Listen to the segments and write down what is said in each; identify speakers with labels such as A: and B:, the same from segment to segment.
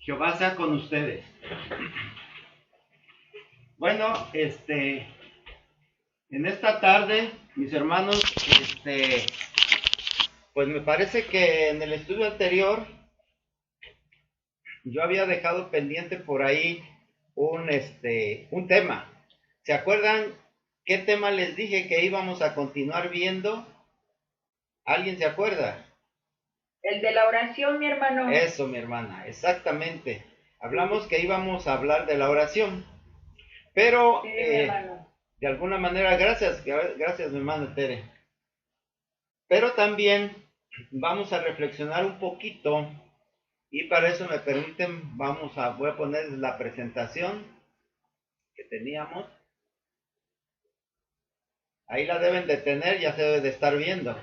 A: Jehová sea con ustedes. Bueno, en esta tarde, mis hermanos, pues me parece que en el estudio anterior yo había dejado pendiente por ahí un tema. ¿Se acuerdan qué tema les dije que íbamos a continuar viendo? ¿Alguien se acuerda?
B: El de la oración, mi hermano.
A: Eso, mi hermana, exactamente. Hablamos que íbamos a hablar de la oración, pero
B: Sí, mi hermano.
A: de alguna manera, gracias, mi hermana Tere. Pero también vamos a reflexionar un poquito y para eso me permiten, voy a poner la presentación que teníamos. Ahí la deben de tener, ya se debe de estar viendo.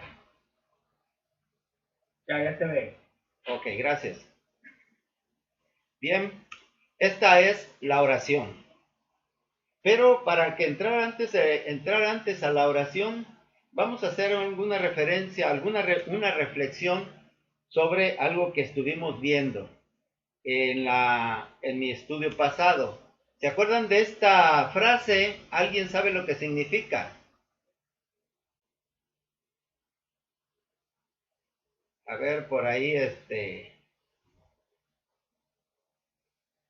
B: Ya se ve.
A: Ok, gracias. Bien, esta es la oración. Pero para que entrar antes a la oración, vamos a hacer alguna referencia, una reflexión sobre algo que estuvimos viendo en mi estudio pasado. ¿Se acuerdan de esta frase? ¿Alguien sabe lo que significa? A ver, por ahí, ¿se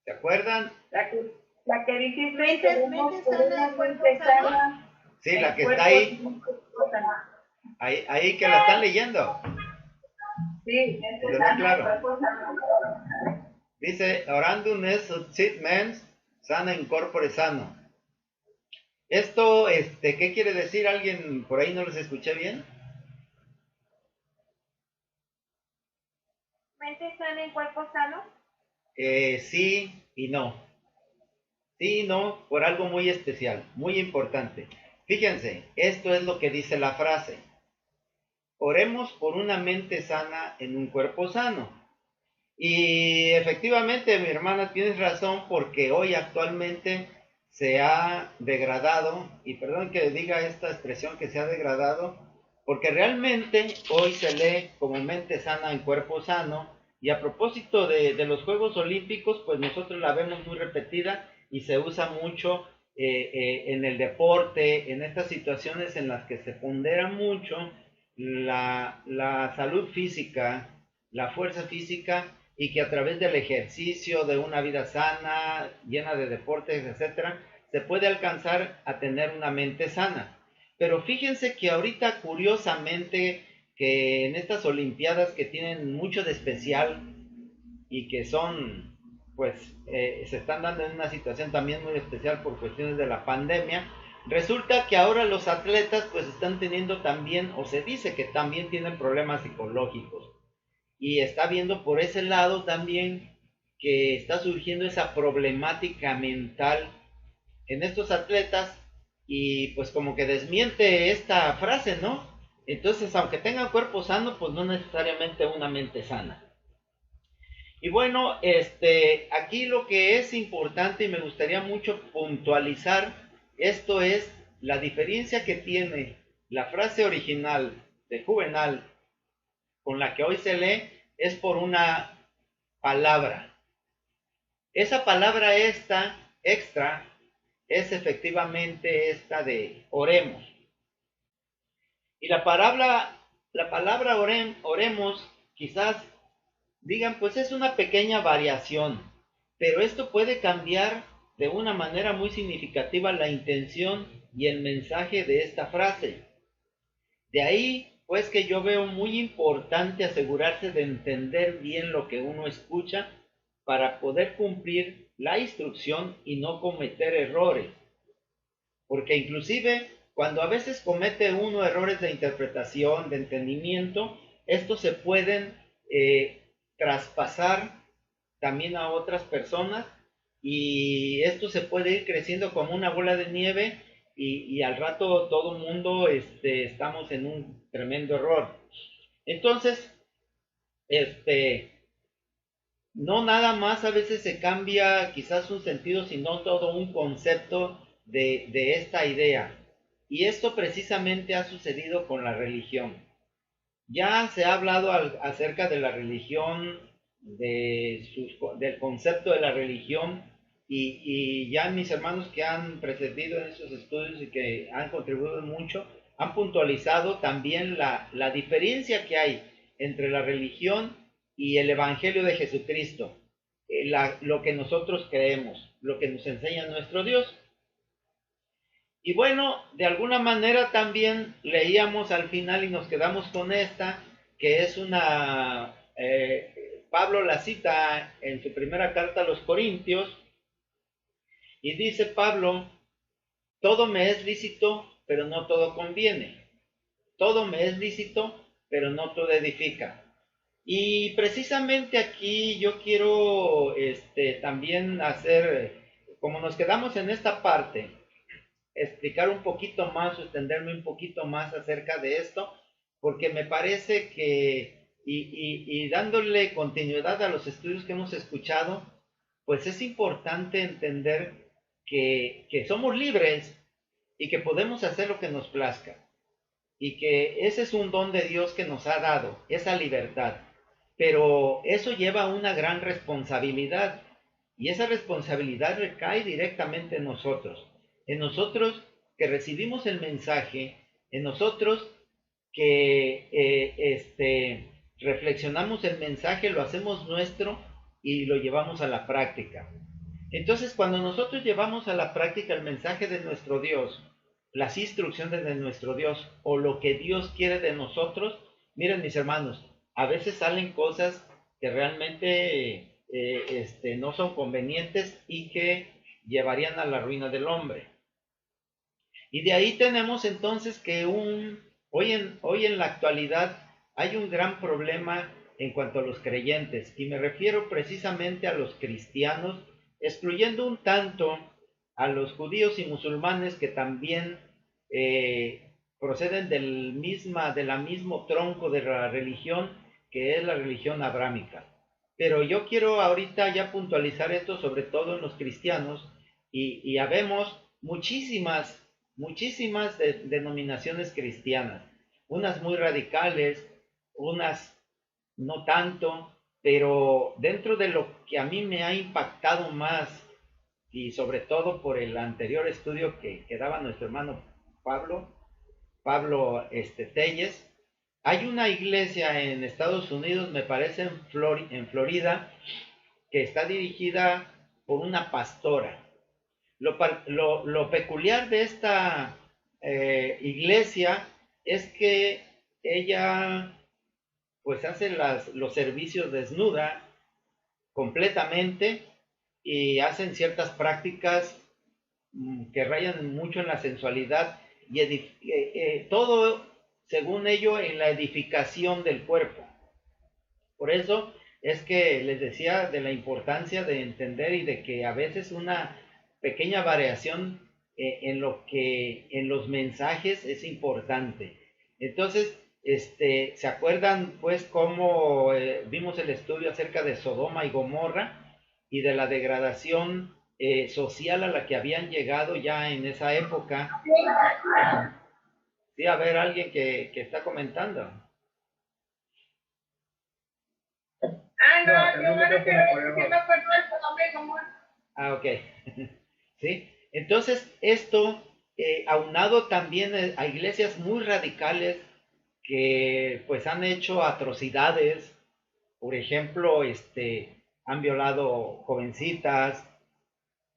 A: acuerdan?
B: La que dices,
C: mente sana, cuerpo sano.
A: Sí, la que está ahí. Ahí que la están leyendo.
B: Sí,
A: Pues no, claro. Dice, orandum est sit mens sana in corpore sano. Esto, ¿qué quiere decir? ¿Alguien por ahí no los escuché bien?
C: Mente sana en cuerpo sano.
A: Sí y no. Sí y no, por algo muy especial, muy importante. Fíjense, esto es lo que dice la frase. Oremos por una mente sana en un cuerpo sano. Y efectivamente, mi hermana, tienes razón, porque hoy actualmente se ha degradado, y perdón que diga esta expresión que se ha degradado, porque realmente hoy se lee como mente sana en cuerpo sano, y a propósito de los Juegos Olímpicos, pues nosotros la vemos muy repetida y se usa mucho en el deporte, en estas situaciones en las que se pondera mucho la salud física, la fuerza física, y que a través del ejercicio, de una vida sana, llena de deportes, etcétera, se puede alcanzar a tener una mente sana. Pero fíjense que ahorita, curiosamente, que en estas Olimpiadas que tienen mucho de especial y que son, pues, se están dando en una situación también muy especial por cuestiones de la pandemia, resulta que ahora los atletas pues están teniendo también, o se dice que también tienen problemas psicológicos. Y está viendo por ese lado también que está surgiendo esa problemática mental en estos atletas y pues como que desmiente esta frase, ¿no? Entonces, aunque tengan cuerpo sano, pues no necesariamente una mente sana. Y bueno, aquí lo que es importante y me gustaría mucho puntualizar, esto es la diferencia que tiene la frase original de Juvenal con la que hoy se lee, es por una palabra. Esa palabra extra, es efectivamente esta de oremos. Y la palabra oremos, quizás digan, pues es una pequeña variación, pero esto puede cambiar de una manera muy significativa la intención y el mensaje de esta frase. De ahí, pues que yo veo muy importante asegurarse de entender bien lo que uno escucha para poder cumplir la instrucción y no cometer errores. Porque inclusive cuando a veces comete uno errores de interpretación, de entendimiento, estos se pueden traspasar también a otras personas y esto se puede ir creciendo como una bola de nieve y al rato todo el mundo estamos en un tremendo error. Entonces, no nada más a veces se cambia quizás un sentido, sino todo un concepto de esta idea. Y esto precisamente ha sucedido con la religión. Ya se ha hablado acerca de la religión del concepto de la religión, y ya mis hermanos que han precedido en esos estudios y que han contribuido mucho, han puntualizado también la diferencia que hay entre la religión y el Evangelio de Jesucristo, lo que nosotros creemos, lo que nos enseña nuestro Dios. Y bueno, de alguna manera también leíamos al final y nos quedamos con esta, que es Pablo la cita en su primera carta a los Corintios, y dice Pablo: todo me es lícito, pero no todo conviene. Todo me es lícito, pero no todo edifica. Y precisamente aquí yo quiero también hacer, como nos quedamos en esta parte, explicar un poquito más o extenderme un poquito más acerca de esto, porque me parece que, y dándole continuidad a los estudios que hemos escuchado, pues es importante entender que somos libres y que podemos hacer lo que nos plazca, y que ese es un don de Dios que nos ha dado, esa libertad. Pero eso lleva una gran responsabilidad, y esa responsabilidad recae directamente en nosotros que recibimos el mensaje, en nosotros que reflexionamos el mensaje, lo hacemos nuestro y lo llevamos a la práctica. Entonces, cuando nosotros llevamos a la práctica el mensaje de nuestro Dios, las instrucciones de nuestro Dios o lo que Dios quiere de nosotros, miren mis hermanos, a veces salen cosas que realmente no son convenientes y que llevarían a la ruina del hombre. Y de ahí tenemos entonces que hoy en la actualidad hay un gran problema en cuanto a los creyentes, y me refiero precisamente a los cristianos, excluyendo un tanto a los judíos y musulmanes que también proceden del mismo tronco de la religión, que es la religión abrámica. Pero yo quiero ahorita ya puntualizar esto sobre todo en los cristianos, y habemos muchísimas denominaciones cristianas, unas muy radicales, unas no tanto, pero dentro de lo que a mí me ha impactado más, y sobre todo por el anterior estudio que daba nuestro hermano Pablo Telles, hay una iglesia en Estados Unidos, me parece en Florida, que está dirigida por una pastora. Lo peculiar de esta iglesia es que ella pues hace los servicios desnuda completamente, y hacen ciertas prácticas que rayan mucho en la sensualidad, y todo, según ello, en la edificación del cuerpo. Por eso es que les decía de la importancia de entender y de que a veces una pequeña variación en los mensajes es importante. Entonces, ¿se acuerdan pues cómo vimos el estudio acerca de Sodoma y Gomorra y de la degradación social a la que habían llegado ya en esa época? Sí, a ver, alguien que está comentando.
B: No, yo me refiero que no perdón el Sodoma.
A: Ah, ok. ¿Sí? Entonces, esto, aunado también a iglesias muy radicales que pues han hecho atrocidades, por ejemplo, han violado jovencitas,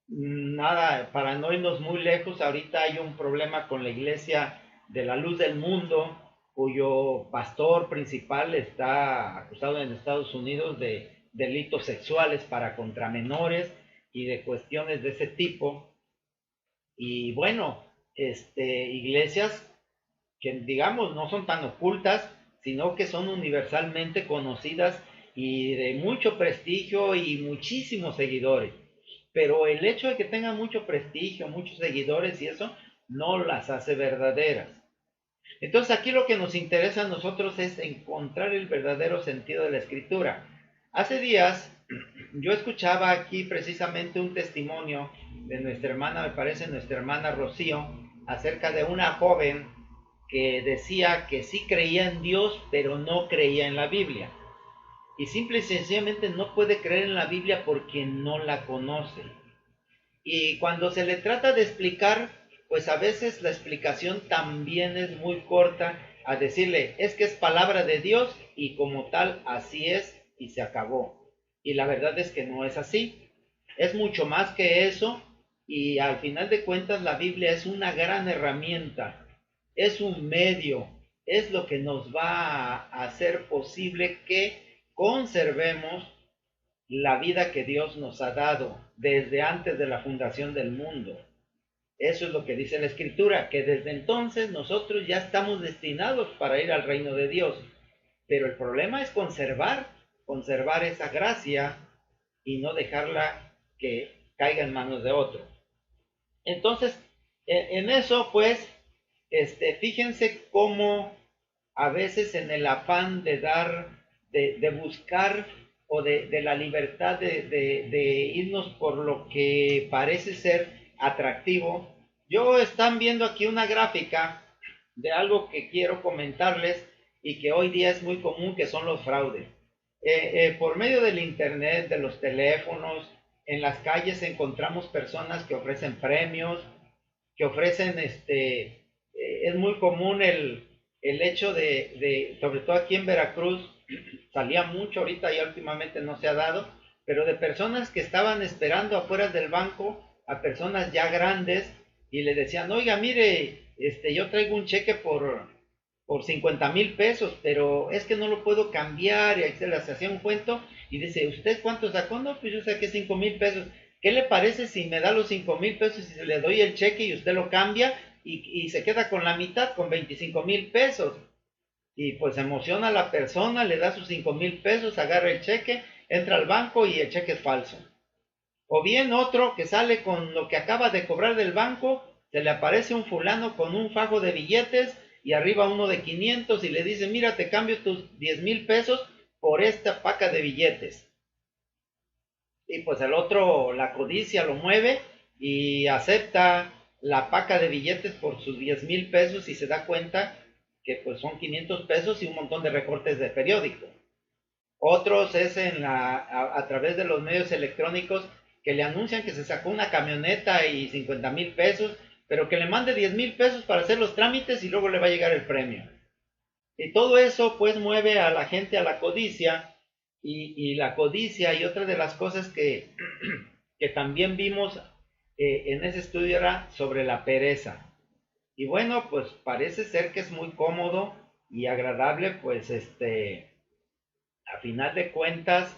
A: nada, para no irnos muy lejos, ahorita hay un problema con la iglesia de la Luz del Mundo, cuyo pastor principal está acusado en Estados Unidos de delitos sexuales contra menores y de cuestiones de ese tipo. Y bueno, iglesias que digamos no son tan ocultas, sino que son universalmente conocidas y de mucho prestigio y muchísimos seguidores. Pero el hecho de que tengan mucho prestigio, muchos seguidores y eso, no las hace verdaderas. Entonces aquí lo que nos interesa a nosotros es encontrar el verdadero sentido de la escritura. Hace días yo escuchaba aquí precisamente un testimonio de nuestra hermana, me parece nuestra hermana Rocío, acerca de una joven que decía que sí creía en Dios, pero no creía en la Biblia. y simple y sencillamente no puede creer en la Biblia porque no la conoce. Y cuando se le trata de explicar, pues a veces la explicación también es muy corta, a decirle, es que es palabra de Dios y como tal así es y se acabó. Y la verdad es que no es así. Es mucho más que eso y al final de cuentas la Biblia es una gran herramienta, es un medio, es lo que nos va a hacer posible que conservemos la vida que Dios nos ha dado desde antes de la fundación del mundo. Eso es lo que dice la Escritura, que desde entonces nosotros ya estamos destinados para ir al reino de Dios. Pero el problema es conservar esa gracia y no dejarla que caiga en manos de otro. Entonces, en eso, pues, fíjense cómo a veces en el afán de dar, de buscar o de la libertad de irnos por lo que parece ser atractivo. Yo están viendo aquí una gráfica de algo que quiero comentarles y que hoy día es muy común, que son los fraudes. Por medio del internet, de los teléfonos, en las calles encontramos personas que ofrecen premios, que ofrecen, es muy común el hecho sobre todo aquí en Veracruz, salía mucho, ahorita ya últimamente no se ha dado, pero de personas que estaban esperando afuera del banco, a personas ya grandes, y le decían, oiga, mire, yo traigo un cheque por 50,000 pesos, pero es que no lo puedo cambiar, y ahí se les hacía un cuento, y dice, ¿usted cuánto sacó? No, pues yo saqué 5,000 pesos. ¿Qué le parece si me da los 5,000 pesos y le doy el cheque y usted lo cambia y se queda con la mitad, con 25,000 pesos? Y pues emociona a la persona, le da sus 5,000 pesos, agarra el cheque, entra al banco y el cheque es falso. O bien otro que sale con lo que acaba de cobrar del banco, se le aparece un fulano con un fajo de billetes y arriba uno de 500 y le dice, mira, te cambio tus 10,000 pesos por esta paca de billetes. Y pues el otro, la codicia lo mueve y acepta la paca de billetes por sus 10,000 pesos y se da cuenta que pues son 500 pesos y un montón de recortes de periódico. Otros es a través de los medios electrónicos que le anuncian que se sacó una camioneta y 50,000 pesos, pero que le mande 10,000 pesos para hacer los trámites y luego le va a llegar el premio. Y todo eso pues mueve a la gente a la codicia y la codicia y otra de las cosas que, que también vimos en ese estudio era sobre la pereza. Y bueno, pues parece ser que es muy cómodo y agradable, pues a final de cuentas,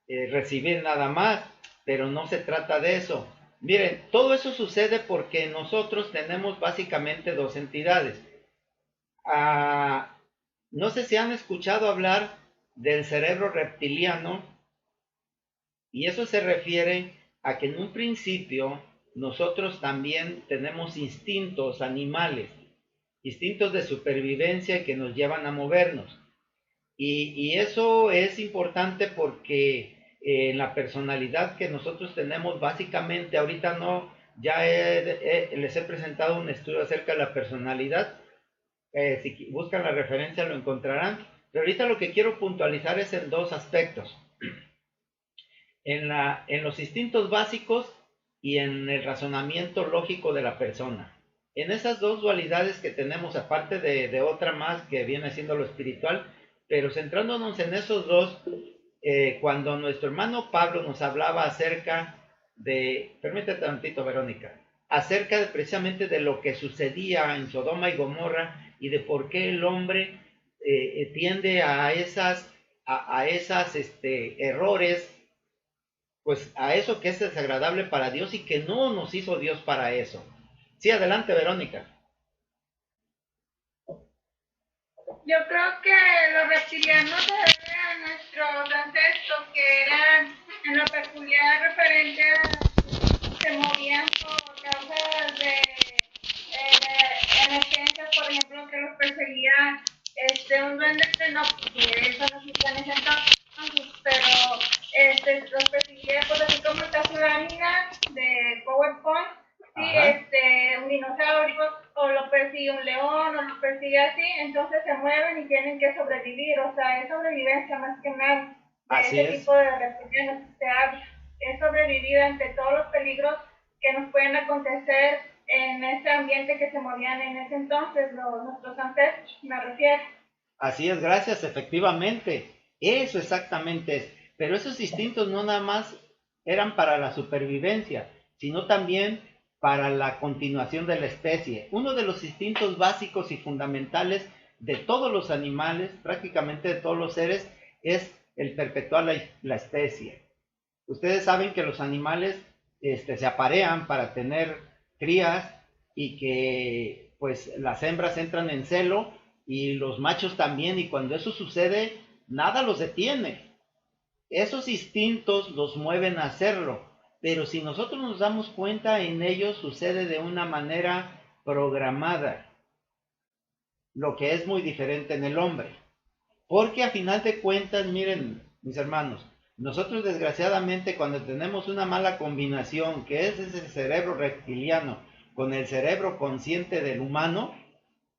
A: recibir nada más, pero no se trata de eso. Miren, todo eso sucede porque nosotros tenemos básicamente dos entidades. No sé si han escuchado hablar del cerebro reptiliano, y eso se refiere a que en un principio nosotros también tenemos instintos animales, instintos de supervivencia que nos llevan a movernos. Y eso es importante porque en la personalidad que nosotros tenemos, básicamente, ahorita no, ya les he presentado un estudio acerca de la personalidad. Si buscan la referencia lo encontrarán. Pero ahorita lo que quiero puntualizar es en dos aspectos. En los instintos básicos y en el razonamiento lógico de la persona. En esas dos dualidades que tenemos, aparte de otra más que viene siendo lo espiritual, pero centrándonos en esos dos, cuando nuestro hermano Pablo nos hablaba acerca permítete tantito, Verónica, acerca precisamente de lo que sucedía en Sodoma y Gomorra y de por qué el hombre tiende a esas errores, pues a eso que es desagradable para Dios y que no nos hizo Dios para eso. Sí, adelante, Verónica.
B: Yo creo que los reptilianos se deben a nuestros ancestros que eran en lo peculiar referente a se movían por causas de emergencias, por ejemplo, que los perseguía un duende, no, eso no existía en ese entonces, pero los perseguía, pues así como esta ciudadanía de PowerPoint, sí, un dinosaurio, o lo persigue un león, o lo persigue así, entonces se mueven y tienen que sobrevivir, o sea, es sobrevivencia más que nada. de
A: Así
B: ese
A: es.
B: tipo de reptilianos que se habla. He sobrevivido ante todos los peligros que nos pueden acontecer en ese ambiente que se movían en ese entonces, nuestros ancestros, me refiero.
A: Así es, gracias, efectivamente. Eso exactamente es. Pero esos instintos no nada más eran para la supervivencia, sino también para la continuación de la especie. Uno de los instintos básicos y fundamentales de todos los animales, prácticamente de todos los seres, es el perpetuar la especie. Ustedes saben que los animales se aparean para tener crías y que pues las hembras entran en celo y los machos también, y cuando eso sucede, nada los detiene. Esos instintos los mueven a hacerlo, pero si nosotros nos damos cuenta, en ellos sucede de una manera programada, lo que es muy diferente en el hombre. Porque a final de cuentas, miren, mis hermanos, nosotros desgraciadamente cuando tenemos una mala combinación, que es ese cerebro reptiliano con el cerebro consciente del humano,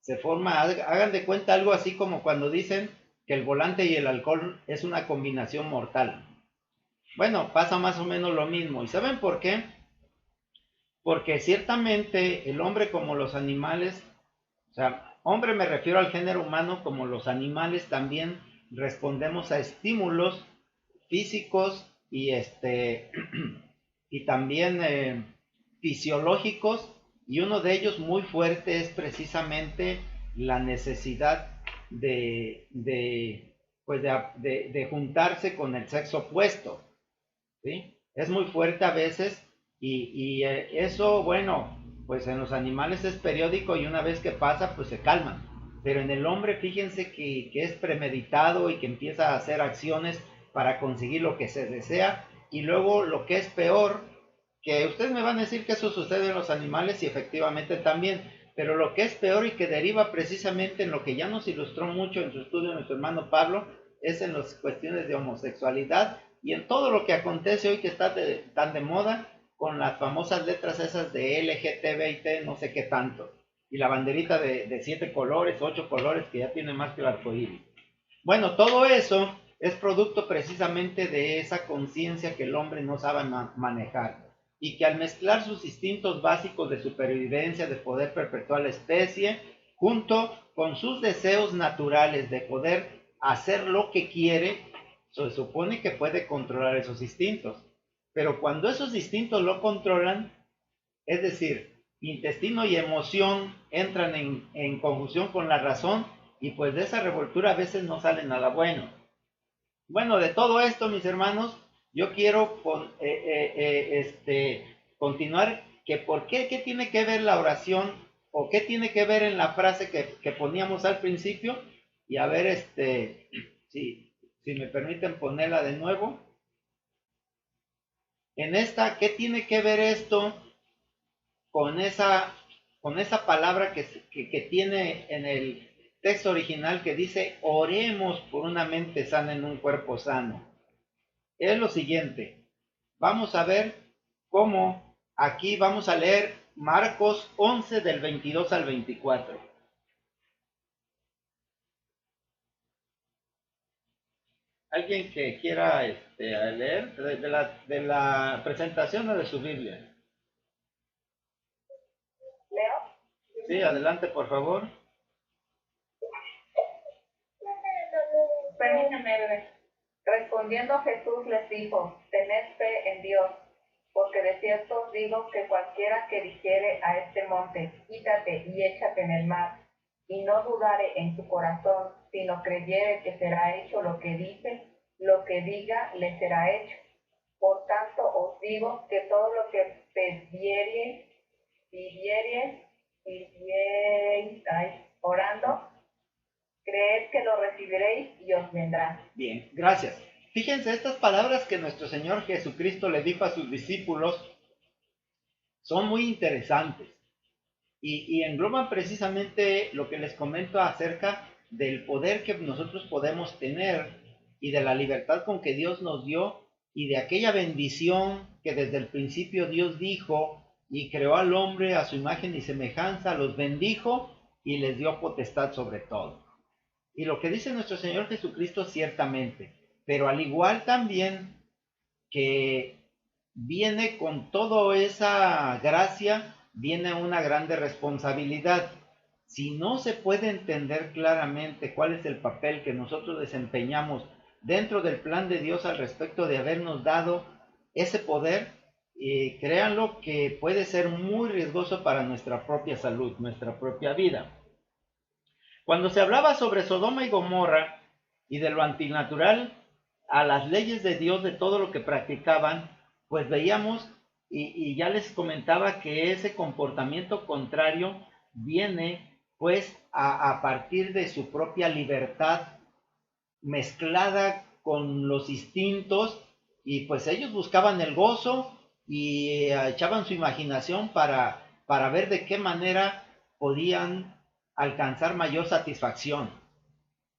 A: se forma, hagan de cuenta algo así como cuando dicen que el volante y el alcohol es una combinación mortal. Bueno, pasa más o menos lo mismo. ¿Y saben por qué? Porque ciertamente el hombre como los animales, o sea, hombre me refiero al género humano, como los animales también respondemos a estímulos físicos y y también fisiológicos, y uno de ellos muy fuerte es precisamente la necesidad pues de juntarse con el sexo opuesto, ¿sí? Es muy fuerte a veces y eso, bueno, pues en los animales es periódico y una vez que pasa, pues se calman. Pero en el hombre, fíjense que es premeditado y que empieza a hacer acciones para conseguir lo que se desea. Y luego lo que es peor, que ustedes me van a decir que eso sucede en los animales y efectivamente también, pero lo que es peor y que deriva precisamente en lo que ya nos ilustró mucho en su estudio nuestro hermano Pablo, es en las cuestiones de homosexualidad y en todo lo que acontece hoy que está tan de moda con las famosas letras esas de LGTBIT, no sé qué tanto, y la banderita de 7 colores, 8 colores, que ya tiene más que el arcoíris. Bueno, todo eso es producto precisamente de esa conciencia que el hombre no sabe manejar y que al mezclar sus instintos básicos de supervivencia, de poder perpetuar la especie, junto con sus deseos naturales de poder hacer lo que quiere, se supone que puede controlar esos instintos. Pero cuando esos instintos lo controlan, es decir, intestino y emoción entran en confusión con la razón, y pues de esa revoltura a veces no sale nada bueno. Bueno, de todo esto, mis hermanos, yo quiero continuar, que por qué tiene que ver la oración, o qué tiene que ver en la frase que poníamos al principio, y a ver, si me permiten ponerla de nuevo. En esta, ¿qué tiene que ver esto con esa palabra que tiene en el texto original que dice, oremos por una mente sana en un cuerpo sano? Es lo siguiente, vamos a ver cómo aquí vamos a leer Marcos 11 del 22 al 24. ¿Alguien que quiera leer de la presentación o de su Biblia?
B: ¿Leo?
A: Sí, adelante, por favor.
C: Permítame, bebé. Respondiendo Jesús les dijo, tened fe en Dios, porque de cierto os digo que cualquiera que dijere a este monte, quítate y échate en el mar, y no dudare en su corazón, sino creyere que será hecho lo que dice, lo que diga le será hecho. Por tanto os digo que todo lo que pidiereis orando, creed que lo recibiréis y os vendrá.
A: Bien, gracias. Fíjense, estas palabras que nuestro Señor Jesucristo le dijo a sus discípulos son muy interesantes y engloban precisamente lo que les comento acerca del poder que nosotros podemos tener y de la libertad con que Dios nos dio y de aquella bendición que desde el principio Dios dijo y creó al hombre a su imagen y semejanza, los bendijo y les dio potestad sobre todo. Y lo que dice nuestro Señor Jesucristo ciertamente, pero al igual también que viene con toda esa gracia, viene una grande responsabilidad. Si no se puede entender claramente cuál es el papel que nosotros desempeñamos dentro del plan de Dios al respecto de habernos dado ese poder, créanlo que puede ser muy riesgoso para nuestra propia salud, nuestra propia vida. Cuando se hablaba sobre Sodoma y Gomorra y de lo antinatural a las leyes de Dios, de todo lo que practicaban, pues veíamos y ya les comentaba que ese comportamiento contrario viene pues a partir de su propia libertad mezclada con los instintos, y pues ellos buscaban el gozo y echaban su imaginación para ver de qué manera podían alcanzar mayor satisfacción.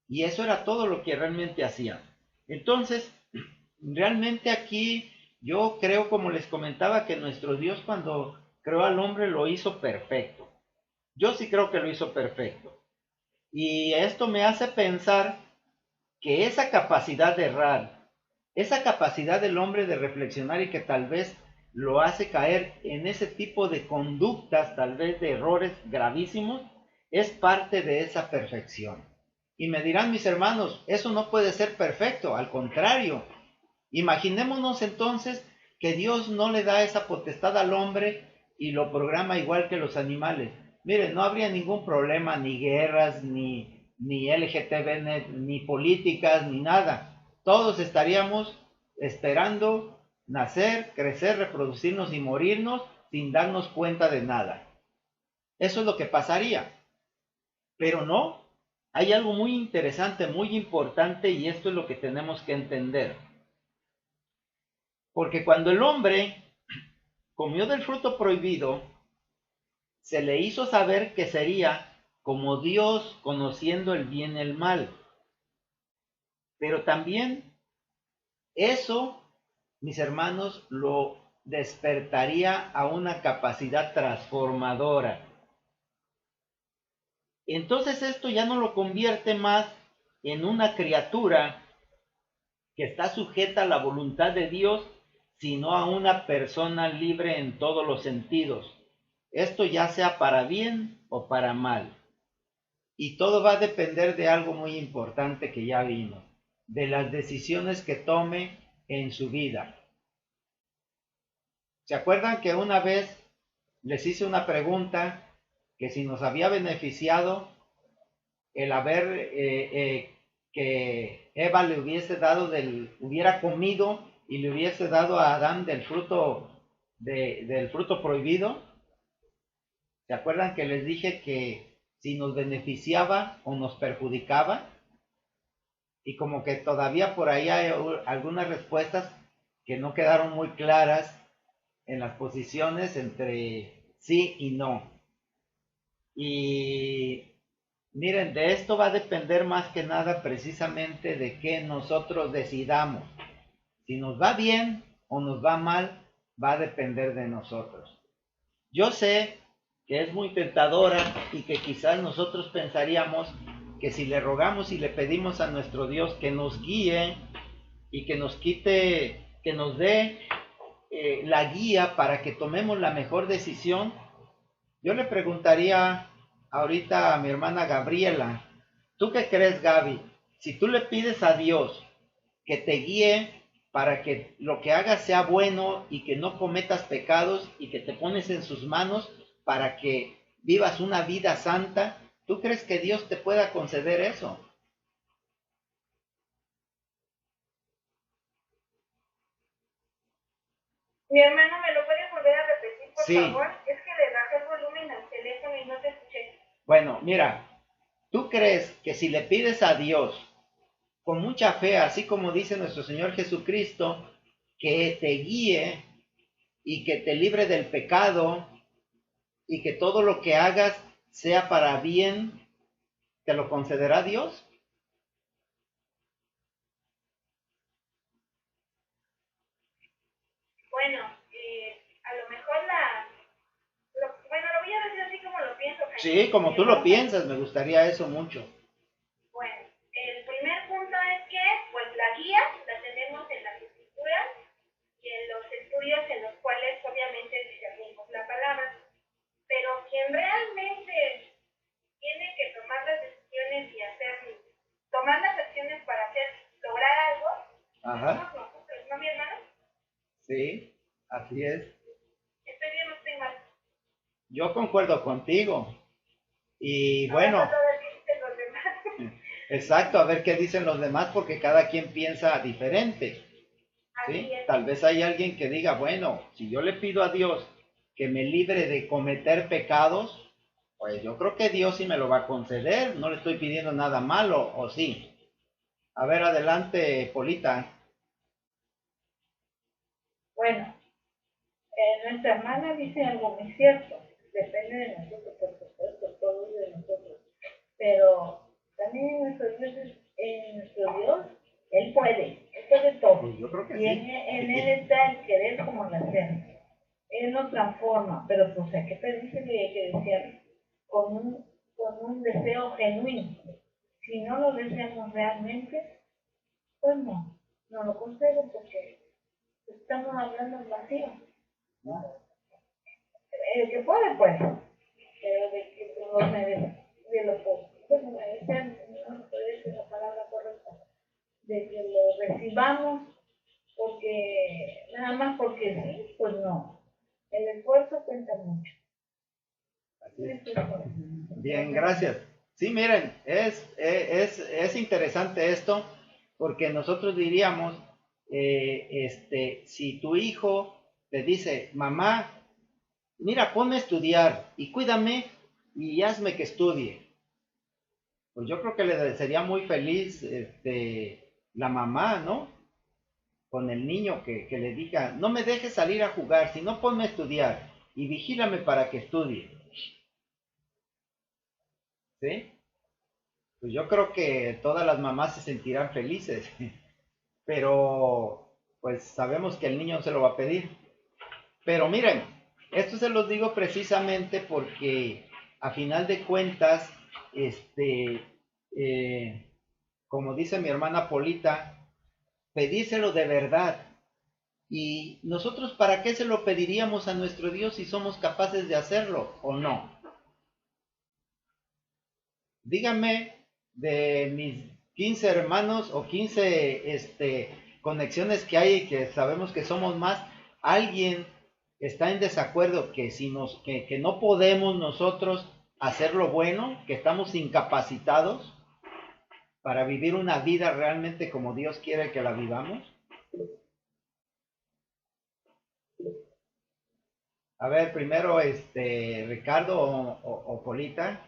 A: Y eso era todo lo que realmente hacían. Entonces, realmente aquí yo creo, como les comentaba, que nuestro Dios cuando creó al hombre lo hizo perfecto. Yo sí creo que lo hizo perfecto. Y esto me hace pensar que esa capacidad de errar, esa capacidad del hombre de reflexionar y que tal vez lo hace caer en ese tipo de conductas, tal vez de errores gravísimos, es parte de esa perfección. Y me dirán mis hermanos, eso no puede ser perfecto, al contrario. Imaginémonos entonces que Dios no le da esa potestad al hombre y lo programa igual que los animales. Miren, no habría ningún problema, ni guerras, ni LGTB, ni políticas, ni nada. Todos estaríamos esperando nacer, crecer, reproducirnos y morirnos sin darnos cuenta de nada. Eso es lo que pasaría. Pero no, hay algo muy interesante, muy importante, y esto es lo que tenemos que entender. Porque cuando el hombre comió del fruto prohibido, se le hizo saber que sería como Dios, conociendo el bien y el mal. Pero también eso, mis hermanos, lo despertaría a una capacidad transformadora. Entonces esto ya no lo convierte más en una criatura que está sujeta a la voluntad de Dios, sino a una persona libre en todos los sentidos. Esto ya sea para bien o para mal. Y todo va a depender de algo muy importante que ya vimos, de las decisiones que tome en su vida. ¿Se acuerdan que una vez les hice una pregunta que si nos había beneficiado el haber que Eva le hubiese dado hubiera comido y le hubiese dado a Adán del fruto del fruto prohibido? ¿Se acuerdan que les dije que si nos beneficiaba o nos perjudicaba? Y como que todavía por ahí hay algunas respuestas que no quedaron muy claras en las posiciones entre sí y no. Y miren, de esto va a depender más que nada precisamente de que nosotros decidamos. Si nos va bien o nos va mal, va a depender de nosotros. Yo sé que es muy tentadora y que quizás nosotros pensaríamos que si le rogamos y le pedimos a nuestro Dios que nos guíe y que nos quite, que nos dé la guía para que tomemos la mejor decisión, yo le preguntaría ahorita a mi hermana Gabriela, ¿tú qué crees, Gaby? Si tú le pides a Dios que te guíe para que lo que hagas sea bueno y que no cometas pecados y que te pones en sus manos para que vivas una vida santa, ¿tú crees que Dios te pueda conceder eso?
B: Mi hermano, ¿me lo puedes volver a repetir, por
A: Sí.
B: favor? Es que le bajé el volumen al teléfono y no te escuché.
A: Bueno, mira, ¿tú crees que si le pides a Dios con mucha fe, así como dice nuestro Señor Jesucristo, que te guíe y que te libre del pecado y que todo lo que hagas sea para bien, te lo concederá Dios?
B: Bueno, a lo mejor bueno, lo voy a decir así como lo pienso.
A: Sí, como tú lo piensas, me gustaría eso mucho.
B: Bueno, el primer punto es que, pues la guía estudios en los cuales obviamente discernimos la palabra, pero quien realmente tiene que tomar las decisiones y tomar las acciones para lograr algo,
A: Ajá.
B: somos nosotros, ¿no, mi hermano?
A: Sí, así es.
B: Estoy bien, no estoy mal.
A: Yo concuerdo contigo. Y
B: Ahora
A: bueno,
B: falta ver qué dicen los demás.
A: exacto, a ver qué dicen los demás porque cada quien piensa diferente.
B: Así
A: ¿Sí?
B: es.
A: Tal vez hay alguien que diga, bueno, si yo le pido a Dios que me libre de cometer pecados, pues yo creo que Dios sí me lo va a conceder, no le estoy pidiendo nada malo, ¿o sí? A ver, adelante, Polita.
C: Bueno, nuestra hermana dice algo muy cierto. Depende de nosotros, por supuesto, todo de nosotros. Pero también nuestro Dios, Él puede todo.
A: Pues yo creo que
C: Y
A: sí.
C: en Él está el querer como el hacer. Él nos transforma, pero pues hay que pedirse que desear con un deseo genuino. Si no lo deseamos realmente, pues no lo concedo porque estamos hablando en vacío. El que puede, pero de que de lo poco, bueno, no se puede decir la palabra correcta, de que lo recibamos porque, nada más porque sí, pues no. El esfuerzo cuenta mucho.
A: Así es. Bien, gracias. Sí, miren, es interesante esto porque nosotros diríamos, si tu hijo te dice, mamá, mira, ponme a estudiar y cuídame y hazme que estudie. Pues yo creo que le sería muy feliz la mamá, ¿no? Con el niño que le diga, no me dejes salir a jugar, sino ponme a estudiar y vigílame para que estudie. ¿Sí? Pues yo creo que todas las mamás se sentirán felices, pero pues sabemos que el niño se lo va a pedir. Pero miren, esto se los digo precisamente porque a final de cuentas, como dice mi hermana Polita, pedírselo de verdad. ¿Y nosotros para qué se lo pediríamos a nuestro Dios si somos capaces de hacerlo o no? Díganme de mis 15 hermanos o 15 conexiones que hay y que sabemos que somos más, alguien está en desacuerdo que no podemos nosotros hacer lo bueno, que estamos incapacitados para vivir una vida realmente como Dios quiere que la vivamos. A ver, primero Ricardo o Polita.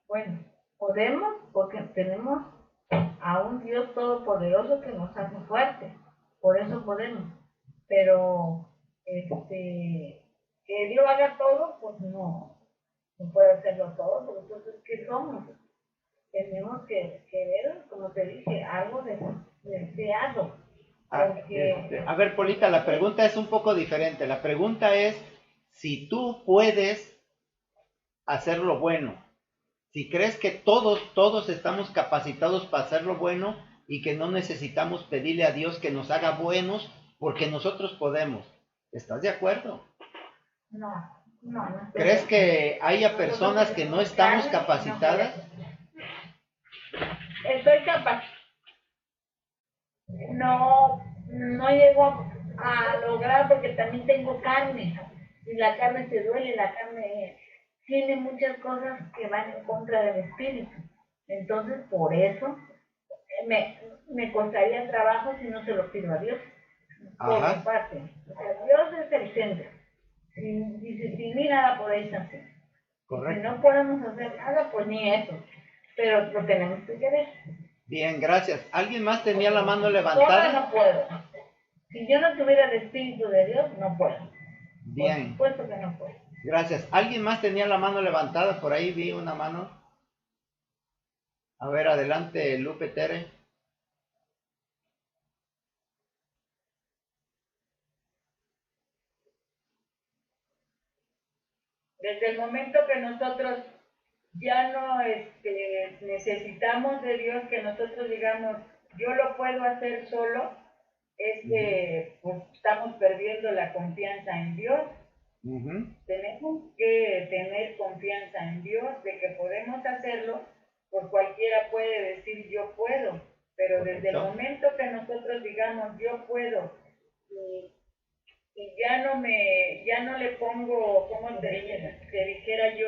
C: Bueno, podemos porque tenemos a un Dios todopoderoso que nos hace fuertes, por eso podemos, pero que Él lo haga todo, pues no puede hacerlo todo, porque entonces, ¿qué somos? Tenemos que ver, como te dije, algo deseado, porque...
A: A ver, Polita, la pregunta es un poco diferente. La pregunta es si tú puedes hacer lo bueno. Si crees que todos estamos capacitados para hacer lo bueno y que no necesitamos pedirle a Dios que nos haga buenos porque nosotros podemos. ¿Estás de acuerdo?
C: No.
A: ¿Crees que haya personas que no estamos capacitadas?
C: Estoy capaz. No llego a lograr porque también tengo carne. Y la carne se duele, la carne tiene muchas cosas que van en contra del espíritu. Entonces, por eso me costaría trabajo si no se lo pido a Dios. Por mi parte. O sea, Dios es el centro. Sin mí nada podéis hacer. Correcto. Si no podemos hacer nada, pues ni eso. Pero lo tenemos que querer.
A: Bien, gracias. ¿Alguien más tenía la mano levantada?
C: Sola no puedo. Si yo no tuviera el Espíritu de Dios, no puedo.
A: Bien.
C: Por supuesto que no puedo.
A: Gracias. ¿Alguien más tenía la mano levantada? Por ahí vi una mano. A ver, adelante, Lupe Tere.
C: Desde el momento que nosotros ya no necesitamos de Dios, que nosotros digamos, yo lo puedo hacer solo, es que pues, estamos perdiendo la confianza en Dios. Tenemos que tener confianza en Dios de que podemos hacerlo, por cualquiera puede decir yo puedo, pero desde el momento que nosotros digamos yo puedo y ya no le pongo, como te dijera yo,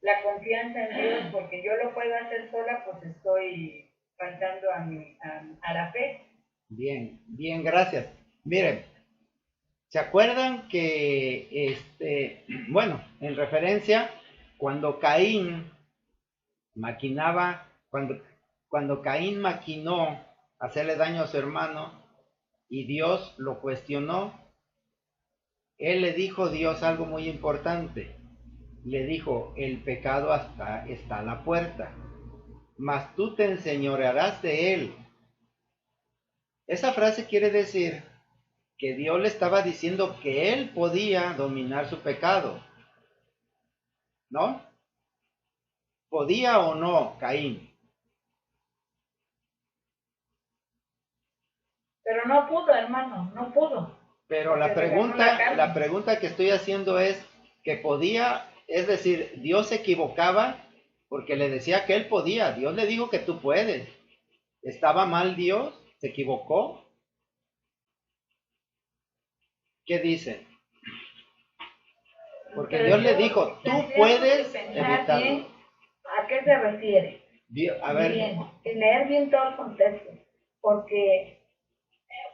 C: la confianza en Dios, porque yo lo puedo hacer sola, pues estoy faltando a la fe.
A: Bien, bien, gracias. Miren, ¿se acuerdan que, bueno, en referencia, cuando Caín maquinaba, cuando Caín maquinó hacerle daño a su hermano y Dios lo cuestionó, él le dijo a Dios algo muy importante. Le dijo, el pecado está a la puerta, mas tú te enseñorearás de él. Esa frase quiere decir que Dios le estaba diciendo que él podía dominar su pecado, ¿no? ¿Podía o no, Caín?
C: Pero no pudo, hermano, no pudo.
A: Pero la pregunta que estoy haciendo es que podía, es decir, Dios se equivocaba porque le decía que él podía. Dios le dijo que tú puedes. ¿Estaba mal Dios? ¿Se equivocó? ¿Qué dicen? Porque Dios le dijo, tú puedes evitarlo.
C: ¿A qué se refiere?
A: A ver.
C: Bien, y leer bien todo el contexto, porque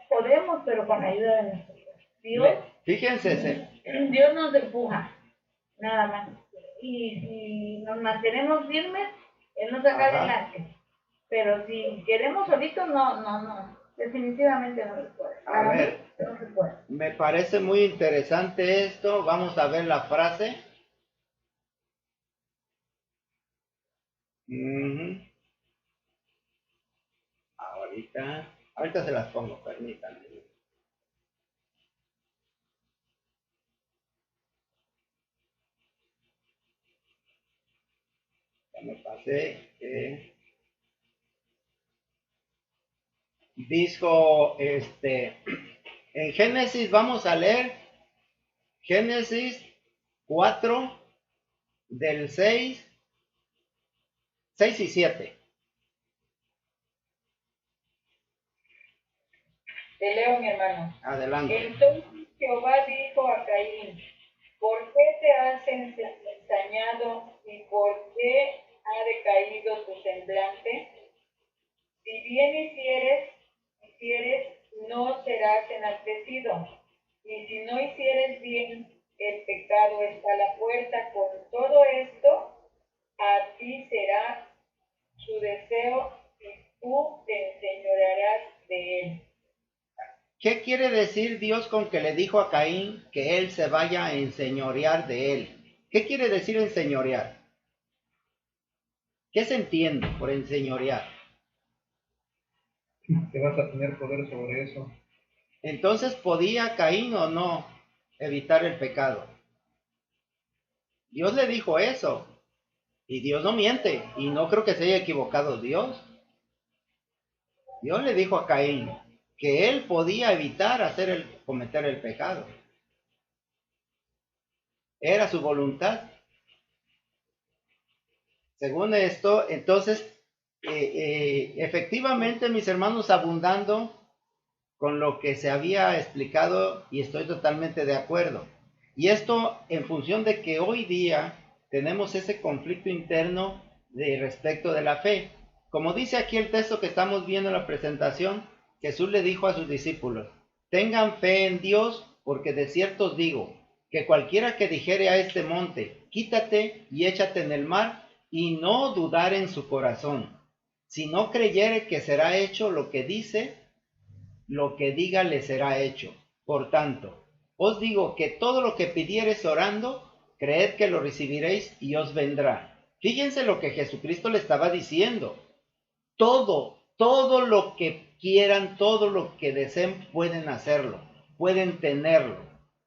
C: podemos, pero con ayuda de nuestro Dios.
A: Fíjense.
C: Dios nos empuja, nada más. Y si nos mantenemos firmes, Él nos saca adelante. Pero si queremos solitos, no. Definitivamente no se puede.
A: A ver,
C: no se puede.
A: Me parece muy interesante esto. Vamos a ver la frase. Ahorita se las pongo, permítanme. Ya me pasé. Dijo, en Génesis vamos a leer Génesis 4 del 6 y 7.
C: Te leo, mi hermano.
A: Adelante.
C: Entonces Jehová dijo a Caín, ¿por qué te has ensañado y por qué ha decaído tu semblante? Si bien hicieres, no serás enaltecido. Y si no hicieres bien, el pecado está a la puerta. Con todo esto, a ti será su deseo y tú te enseñorearás de él.
A: ¿Qué quiere decir Dios con que le dijo a Caín que él se vaya a enseñorear de él? ¿Qué quiere decir enseñorear? ¿Qué se entiende por enseñorear?
D: Que vas a tener poder sobre eso.
A: Entonces, ¿podía Caín o no evitar el pecado? Dios le dijo eso. Y Dios no miente. Y no creo que se haya equivocado Dios. Dios le dijo a Caín que él podía evitar cometer el pecado. Era su voluntad. Según esto, entonces, efectivamente, mis hermanos, abundando con lo que se había explicado, y estoy totalmente de acuerdo. Y esto en función de que hoy día tenemos ese conflicto interno respecto de la fe. Como dice aquí el texto que estamos viendo en la presentación, Jesús le dijo a sus discípulos, tengan fe en Dios, porque de cierto os digo, que cualquiera que dijere a este monte, quítate y échate en el mar, y no dudar en su corazón, si no creyere que será hecho lo que dice, lo que diga le será hecho. Por tanto, os digo que todo lo que pidiereis orando, creed que lo recibiréis y os vendrá. Fíjense lo que Jesucristo le estaba diciendo. Todo lo que quieran, todo lo que deseen, pueden hacerlo, pueden tenerlo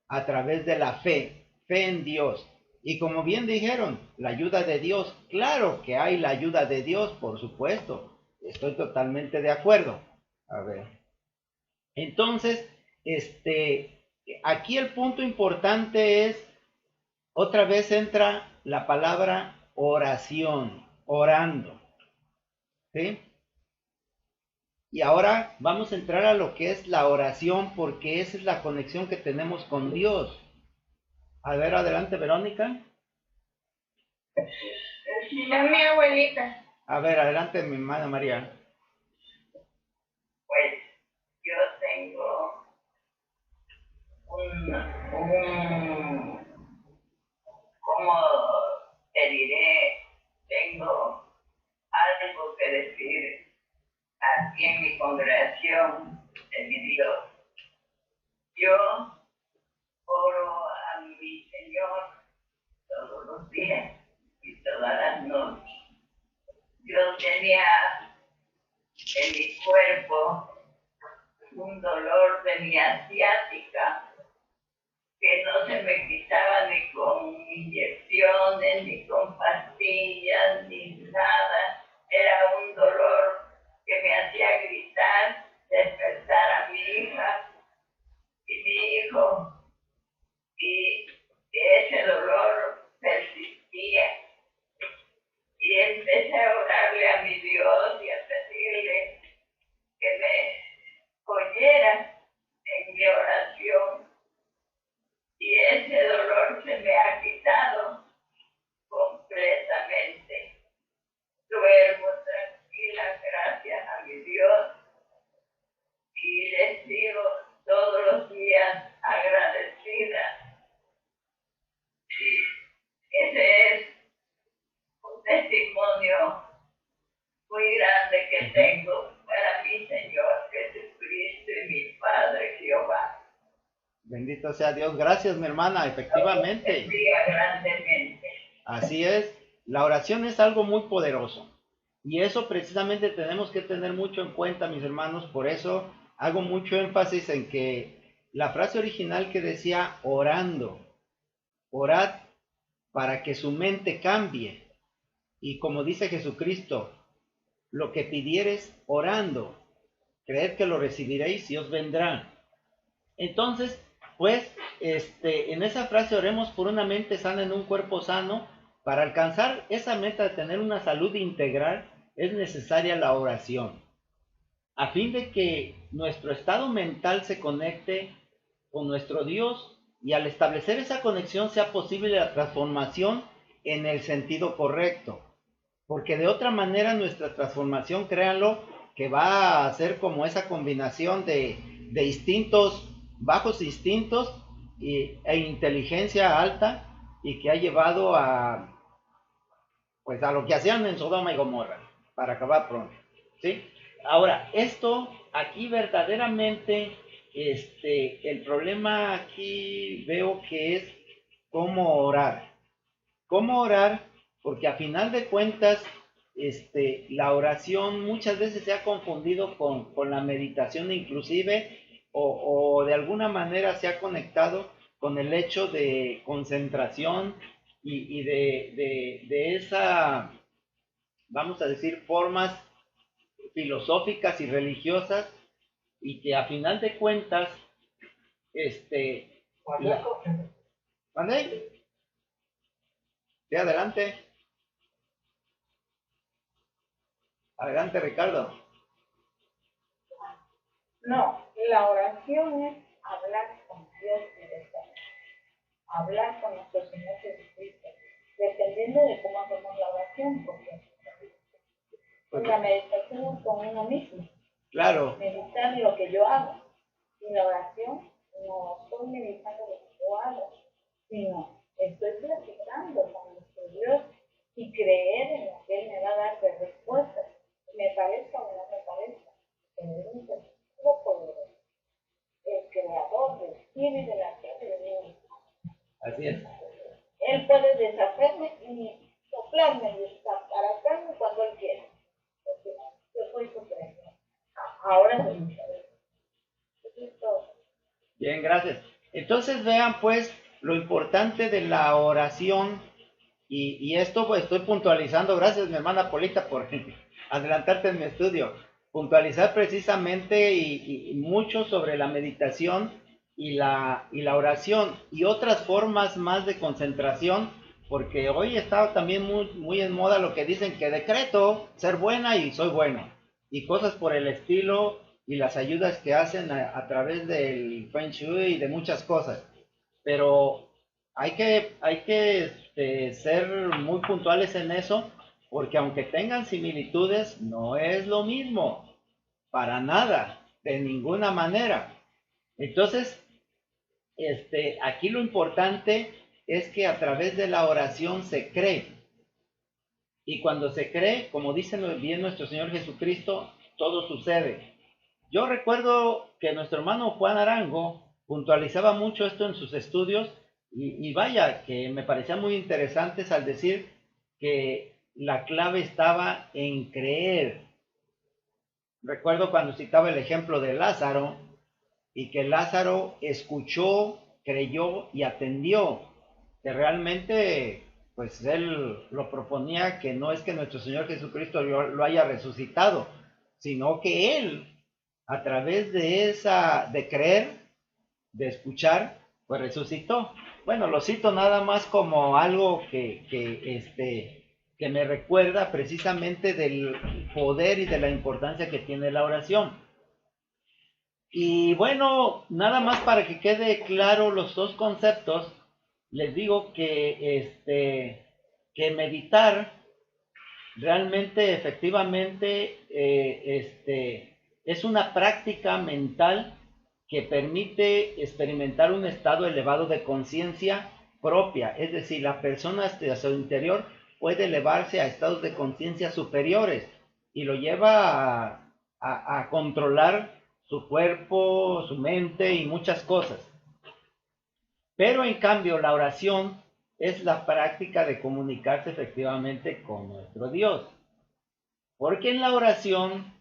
A: a través de la fe en Dios. Y como bien dijeron, la ayuda de Dios, claro que hay la ayuda de Dios, por supuesto. Estoy totalmente de acuerdo. A ver. Entonces, aquí el punto importante es, otra vez entra la palabra oración, orando, ¿sí? Y ahora vamos a entrar a lo que es la oración, porque esa es la conexión que tenemos con Dios. A ver, adelante, Verónica.
B: Es mi abuelita.
A: A ver, adelante, mi hermana María.
E: Pues yo tengo ¿cómo te diré? Tengo algo que decir aquí en mi congregación de mi Dios. Yo oro a mi Señor todos los días y todas las noches. Yo tenía en mi cuerpo un dolor de mi asiática que no se me quitaba ni con inyecciones, ni con pastillas, ni nada. Era un dolor que me hacía gritar, despertar a mi hija y mi hijo. Y ese dolor persistía. Y empecé a orarle a mi Dios y a pedirle que me oyera en mi oración. Y ese dolor se me ha quitado completamente. Duermo tranquila, gracias a mi Dios. Y le sigo todos los días agradecida. Y ese es un testimonio muy grande que tengo para mi Señor Jesucristo y mi Padre Jehová.
A: Bendito sea Dios. Gracias, mi hermana. Efectivamente.
E: Bendiga grandemente.
A: Así es. La oración es algo muy poderoso. Y eso precisamente tenemos que tener mucho en cuenta, mis hermanos. Por eso hago mucho énfasis en que la frase original que decía orando, orad para que su mente cambie. Y como dice Jesucristo, lo que pidieres orando, creed que lo recibiréis y os vendrá. Entonces, pues, en esa frase oremos por una mente sana en un cuerpo sano. Para alcanzar esa meta de tener una salud integral es necesaria la oración, a fin de que nuestro estado mental se conecte con nuestro Dios y al establecer esa conexión sea posible la transformación en el sentido correcto. Porque de otra manera nuestra transformación, créanlo, que va a ser como esa combinación de instintos, bajos instintos e inteligencia alta, y que ha llevado pues a lo que hacían en Sodoma y Gomorra, para acabar pronto, ¿sí? Ahora, esto aquí verdaderamente, el problema aquí veo que es cómo orar. ¿Cómo orar? Porque a final de cuentas, la oración muchas veces se ha confundido con la meditación inclusive, o de alguna manera se ha conectado con el hecho de concentración y de esa, vamos a decir, formas filosóficas y religiosas, y que a final de cuentas, ¿vale? Sí, adelante. Adelante, Ricardo.
C: No, la oración es hablar con Dios directamente, hablar con nuestro Señor Jesucristo, dependiendo de cómo hacemos la oración, porque la meditación es con uno mismo.
A: Claro.
C: Meditar lo que yo hago. Y la oración no estoy meditando lo que yo hago, sino estoy platicando con nuestro Dios y creer en lo que Él me va a dar de respuestas, me parezca o no me parezca. Pero es un testigo poderoso, el creador del cielo y de la tierra y del mundo.
A: Así es.
C: Él puede deshacerme y soplarme y aparatarme cuando Él quiera. Porque yo soy su creador. Ahora soy mi creador. Eso es todo.
A: Bien, gracias. Entonces vean pues lo importante de la oración, y esto pues estoy puntualizando. Gracias, mi hermana Polita, por adelantarte en mi estudio. puntualizar precisamente y mucho sobre la meditación y la oración y otras formas más de concentración, porque hoy está también muy en moda lo que dicen que decreto ser buena y soy bueno, y cosas por el estilo, y las ayudas que hacen a través del Feng Shui y de muchas cosas. Pero hay que ser muy puntuales en eso, porque aunque tengan similitudes, no es lo mismo, para nada, de ninguna manera. Entonces, aquí lo importante es que a través de la oración se cree. Y cuando se cree, como dice bien nuestro Señor Jesucristo, todo sucede. Yo recuerdo que nuestro hermano Juan Arango puntualizaba mucho esto en sus estudios y vaya, que me parecía muy interesantes al decir que la clave estaba en creer. Recuerdo cuando citaba el ejemplo de Lázaro y que Lázaro escuchó, creyó y atendió, que realmente pues él lo proponía, que no es que nuestro Señor Jesucristo lo haya resucitado, sino que él a través de creer, de escuchar, pues resucitó. Bueno, lo cito nada más como algo que me recuerda precisamente del poder y de la importancia que tiene la oración. Y bueno, nada más para que quede claro los dos conceptos, les digo que meditar realmente, efectivamente, es una práctica mental que permite experimentar un estado elevado de conciencia propia, es decir, la persona hacia su interior puede elevarse a estados de conciencia superiores y lo lleva a controlar su cuerpo, su mente y muchas cosas. Pero en cambio la oración es la práctica de comunicarse efectivamente con nuestro Dios. Porque en la oración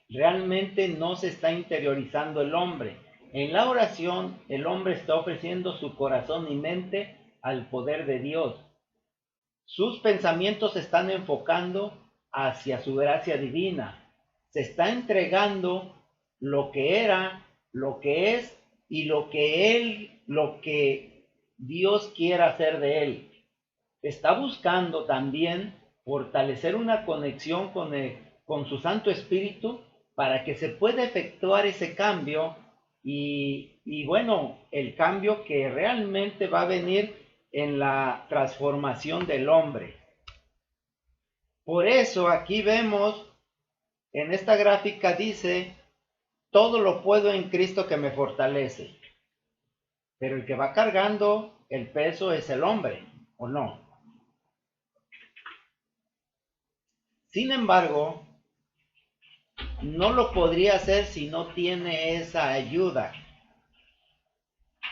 A: realmente no se está interiorizando el hombre. En la oración el hombre está ofreciendo su corazón y mente al poder de Dios. Sus pensamientos se están enfocando hacia su gracia divina. Se está entregando lo que era, lo que es y lo que Dios quiera hacer de él. Está buscando también fortalecer una conexión con su Santo Espíritu para que se pueda efectuar ese cambio y bueno, el cambio que realmente va a venir en la transformación del hombre. Por eso aquí vemos, en esta gráfica dice, todo lo puedo en Cristo que me fortalece. Pero el que va cargando el peso es el hombre, ¿o no? Sin embargo, no lo podría hacer si no tiene esa ayuda.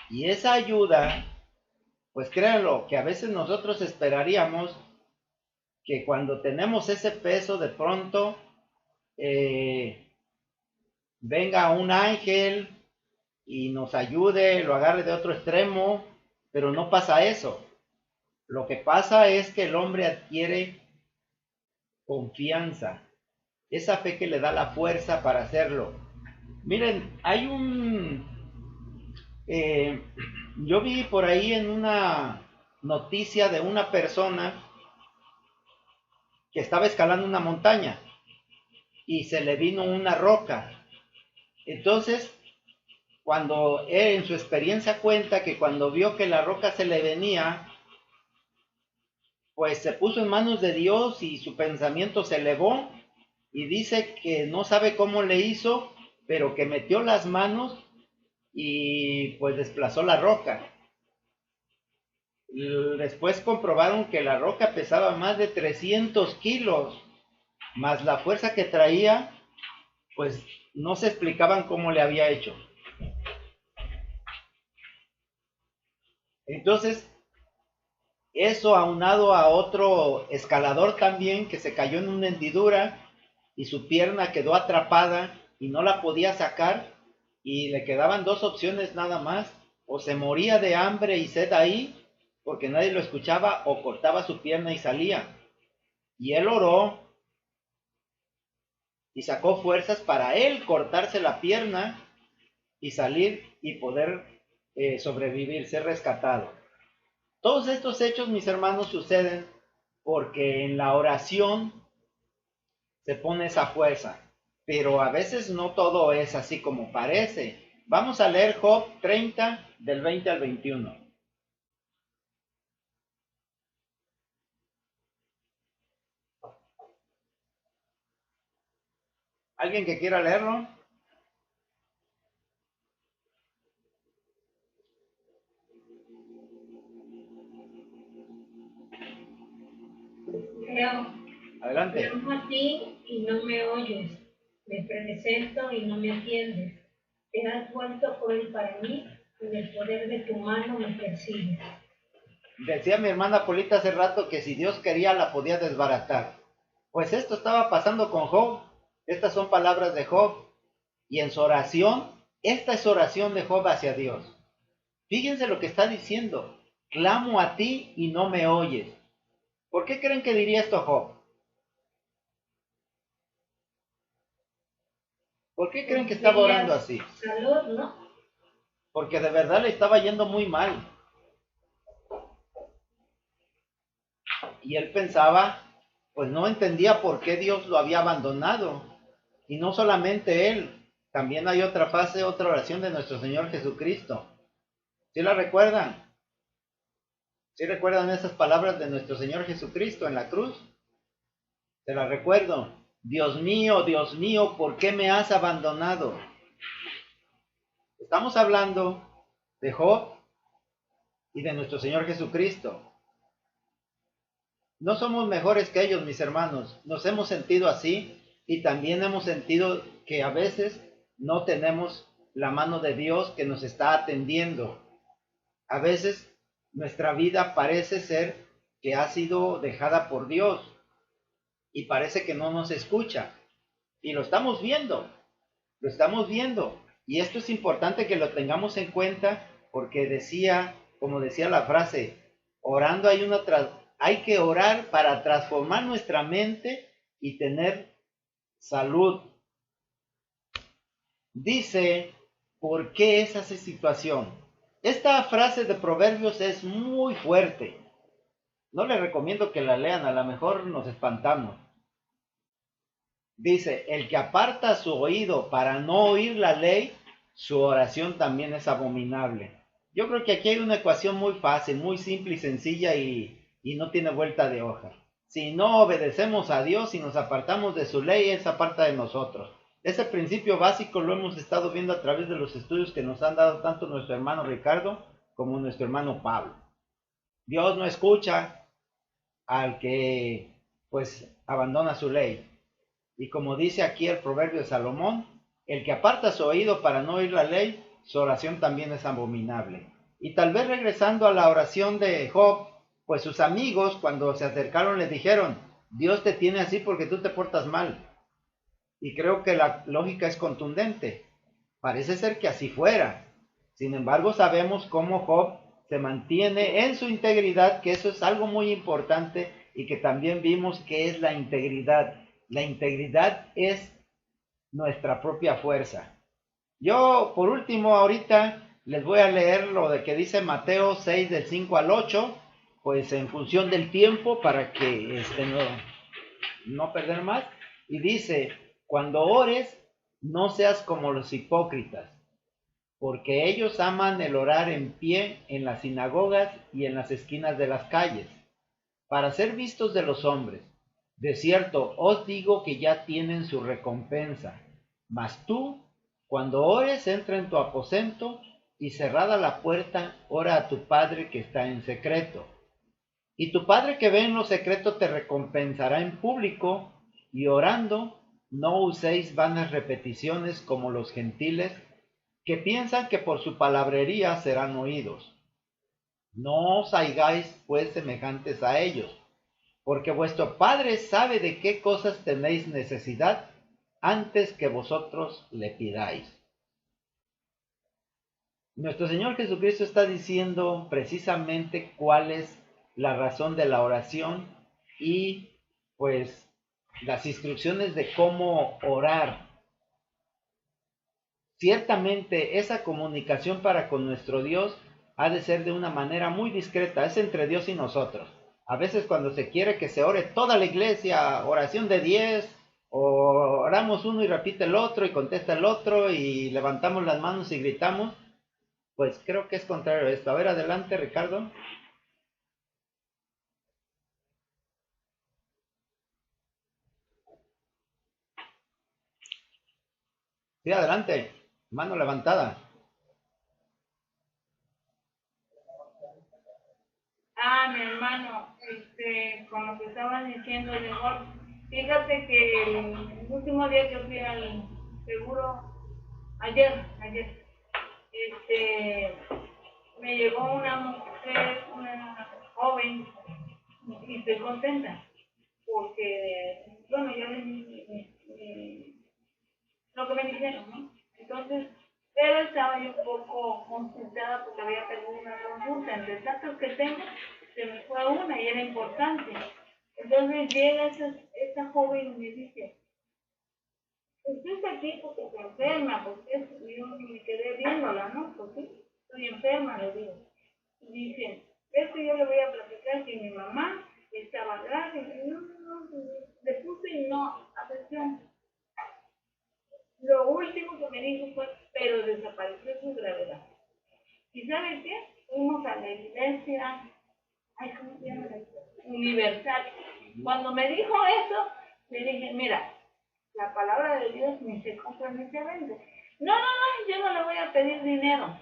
A: Y esa ayuda, pues créanlo, que a veces nosotros esperaríamos que cuando tenemos ese peso de pronto venga un ángel y nos ayude, lo agarre de otro extremo, pero no pasa eso. Lo que pasa es que el hombre adquiere confianza, esa fe que le da la fuerza para hacerlo. Miren, hay yo vi por ahí en una noticia de una persona que estaba escalando una montaña y se le vino una roca. Entonces, cuando él en su experiencia cuenta que cuando vio que la roca se le venía, pues se puso en manos de Dios y su pensamiento se elevó y dice que no sabe cómo le hizo, pero que metió las manos y pues desplazó la roca. Después comprobaron que la roca pesaba más de 300 kilos, más la fuerza que traía, pues no se explicaban cómo le había hecho. Entonces, eso aunado a otro escalador también que se cayó en una hendidura y su pierna quedó atrapada y no la podía sacar y le quedaban dos opciones nada más, o se moría de hambre y sed ahí porque nadie lo escuchaba o cortaba su pierna y salía. Y él oró y sacó fuerzas para él cortarse la pierna y salir y poder sobrevivir, ser rescatado. Todos estos hechos, mis hermanos, suceden porque en la oración se pone esa fuerza, pero a veces no todo es así como parece. Vamos a leer Job 30 del 20 al 21. ¿Alguien que quiera leerlo?
F: Leo,
A: Adelante.
F: clamo a ti y no me oyes, me presento y no me atiendes. Te has vuelto cruel para mí, en el poder de tu mano me persigues.
A: Decía mi hermana Polita hace rato que si Dios quería la podía desbaratar. Pues esto estaba pasando con Job. Estas son palabras de Job. Y en su oración, esta es oración de Job hacia Dios. Fíjense lo que está diciendo. Clamo a ti y no me oyes. ¿Por qué creen que diría esto Job? ¿Por qué creen que estaba orando así?
F: Salud, ¿no?
A: Porque de verdad le estaba yendo muy mal. Y él pensaba, pues no entendía por qué Dios lo había abandonado. Y no solamente él, también hay otra fase, otra oración de nuestro Señor Jesucristo. ¿Sí la recuerdan? ¿Sí recuerdan esas palabras de nuestro Señor Jesucristo en la cruz? Se las recuerdo. Dios mío, ¿por qué me has abandonado? Estamos hablando de Job y de nuestro Señor Jesucristo. No somos mejores que ellos, mis hermanos. Nos hemos sentido así y también hemos sentido que a veces no tenemos la mano de Dios que nos está atendiendo. A veces nuestra vida parece ser que ha sido dejada por Dios y parece que no nos escucha. Y lo estamos viendo. Y esto es importante que lo tengamos en cuenta porque decía, como decía la frase, orando hay que orar para transformar nuestra mente y tener salud. Dice, ¿por qué es esa situación? Esta frase de Proverbios es muy fuerte. No les recomiendo que la lean, a lo mejor nos espantamos. Dice, el que aparta su oído para no oír la ley, su oración también es abominable. Yo creo que aquí hay una ecuación muy fácil, muy simple y sencilla y no tiene vuelta de hoja. Si no obedecemos a Dios y nos apartamos de su ley, Él se aparta de nosotros. Ese principio básico lo hemos estado viendo a través de los estudios que nos han dado tanto nuestro hermano Ricardo como nuestro hermano Pablo. Dios no escucha al que pues abandona su ley. Y como dice aquí el proverbio de Salomón, el que aparta su oído para no oír la ley, su oración también es abominable. Y tal vez regresando a la oración de Job, pues sus amigos cuando se acercaron le dijeron, Dios te tiene así porque tú te portas mal. Y creo que la lógica es contundente. Parece ser que así fuera. Sin embargo, sabemos cómo Job se mantiene en su integridad, que eso es algo muy importante y que también vimos que es la integridad. La integridad es nuestra propia fuerza. Yo, por último, ahorita les voy a leer lo de que dice Mateo 6 del 5 al 8, pues en función del tiempo para que no perder más. Y dice, cuando ores, no seas como los hipócritas, porque ellos aman el orar en pie en las sinagogas y en las esquinas de las calles, para ser vistos de los hombres. De cierto, os digo que ya tienen su recompensa. Mas tú, cuando ores, entra en tu aposento y cerrada la puerta, ora a tu Padre que está en secreto. Y tu Padre que ve en lo secreto te recompensará en público, y orando, no uséis vanas repeticiones como los gentiles, que piensan que por su palabrería serán oídos. No os hagáis pues semejantes a ellos, porque vuestro Padre sabe de qué cosas tenéis necesidad antes que vosotros le pidáis. Nuestro Señor Jesucristo está diciendo precisamente cuál es la razón de la oración y pues las instrucciones de cómo orar. Ciertamente esa comunicación para con nuestro Dios ha de ser de una manera muy discreta, es entre Dios y nosotros. A veces cuando se quiere que se ore toda la iglesia, oración de 10, o oramos uno y repite el otro y contesta el otro y levantamos las manos y gritamos, pues creo que es contrario a esto. A ver, adelante, Ricardo. Sí, adelante. Mano levantada.
G: Mi hermano, con lo que estaban diciendo de mejor, fíjate que el último día que fui al seguro, ayer, me llegó una mujer, una joven, y estoy contenta, porque, bueno, yo lo que me dijeron, ¿no? Entonces, pero estaba yo un poco consultada porque había perdido una consulta. Entre tantos que tengo, se me fue una y era importante. Entonces llega esta joven y me dice, usted está aquí porque se enferma, porque yo me quedé viéndola, ¿no? Pues sí, estoy enferma, le digo. Y dice, es que yo le voy a platicar que mi mamá estaba grave. Y no, le puse no, atención. Lo último que me dijo fue, pero desapareció su gravedad. ¿Y saben qué? Fuimos a la iglesia, ¿cómo se llama? Universal. Cuando me dijo eso, le dije, mira, la palabra de Dios ni se compra ni se vende. No, yo no le voy a pedir dinero,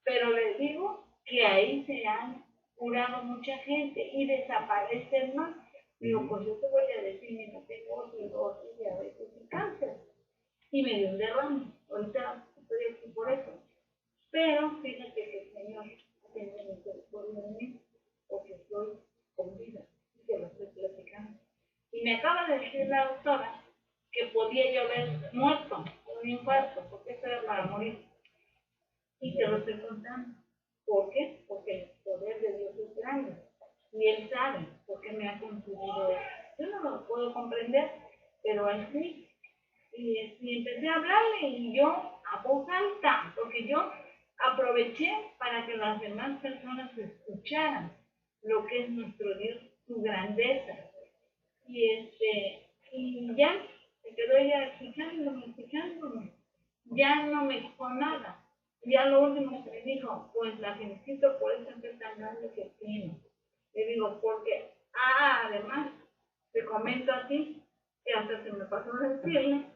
G: pero les digo que ahí se han curado mucha gente y desaparecen más. Digo, pues yo te voy a decir, mira, tengo cirrosis, diabetes y cáncer. Y me dio un derrame. Ahorita estoy aquí por eso. Pero fíjate que el Señor tiene misericordia de mí, porque estoy con vida y te lo estoy platicando. Y me acaba de decir la doctora que podía yo haber muerto con un infarto, porque eso era para morir. Y te lo estoy contando. ¿Por qué? Porque el poder de Dios es grande. Y Él sabe por qué me ha concedido eso. Yo no lo puedo comprender, pero Él sí. Y empecé a hablarle y yo a voz alta, porque yo aproveché para que las demás personas escucharan lo que es nuestro Dios, su grandeza. Y ya se quedó ella escuchándome. Ya no me dijo nada. Ya lo último que me dijo, pues la felicito por esa fe tan grande que tiene. Le digo, porque, además, te comento a ti, que hasta se me pasó a decirle,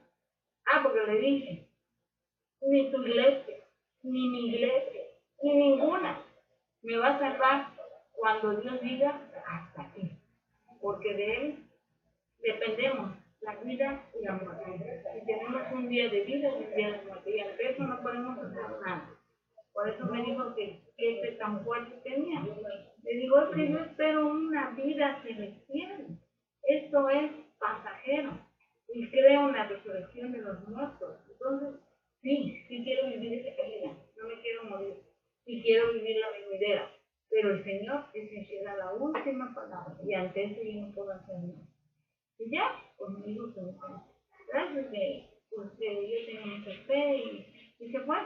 G: porque le dije, ni tu iglesia, ni mi iglesia, ni ninguna me va a salvar cuando Dios diga hasta aquí. Porque de Él dependemos la vida y la muerte. Si tenemos un día de vida y un día de muerte, y ante eso no podemos hacer nada. Por eso me dijo que este tan fuerte tenía. Le digo, es que yo espero una vida celestial. Esto es pasajero. Y creo en la resurrección de los muertos. Entonces, sí quiero vivir esa vida. No me quiero morir. Sí quiero vivir la venidera. Pero el Señor es el que da la última palabra. Y ante eso yo no puedo hacer nada. Y ya, pues me dijo que gracias que yo tengo mucha fe y se fue.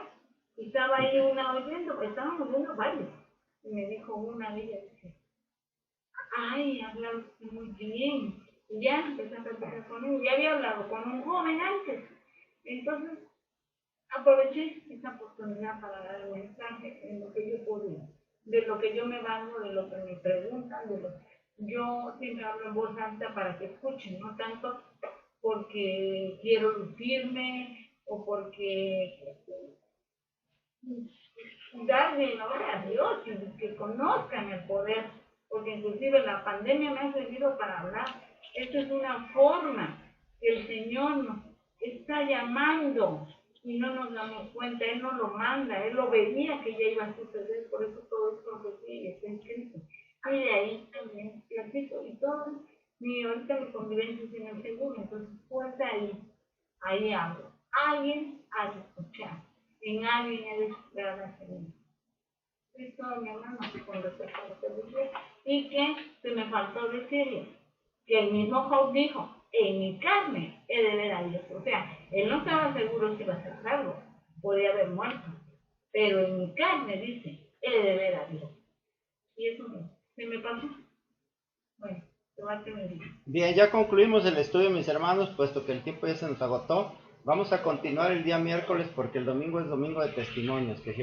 G: Y estaba ahí una oyendo, estábamos viendo varios. Y me dijo una de ellas, dice, habla muy bien. Y ya empecé a platicar con él. Ya había hablado con un joven antes. Entonces, aproveché esa oportunidad para dar el mensaje en lo que yo podía. De lo que yo me valgo, de lo que me preguntan, yo siempre hablo en voz alta para que escuchen, no tanto porque quiero lucirme o porque darle gloria a Dios y que conozcan el poder, porque inclusive la pandemia me ha servido para hablar. Esta es una forma que el Señor nos está llamando y no nos damos cuenta. Él no lo manda, Él lo veía que ya iba a suceder, por eso todo es profecía y está escrito. Y de ahí también platico y todo. Ahorita mi convivencia es en el seguro, entonces pues ahí hablo. Alguien ha de escuchar, en alguien he de esperar a Señor. Es todo, mi hermano, con respecto a lo que dice. Y que se me faltó decirle que el mismo Job dijo, en mi carne he de ver a Dios. O sea, él no estaba seguro si iba a ser salvo, podía haber muerto, pero en mi carne dice, he de ver a Dios. Y eso se me pasó. Bueno, te va a tener.
A: Bien, ya concluimos el estudio, mis hermanos, puesto que el tiempo ya se nos agotó. Vamos a continuar el día miércoles porque el domingo es domingo de testimonios. Que Jehová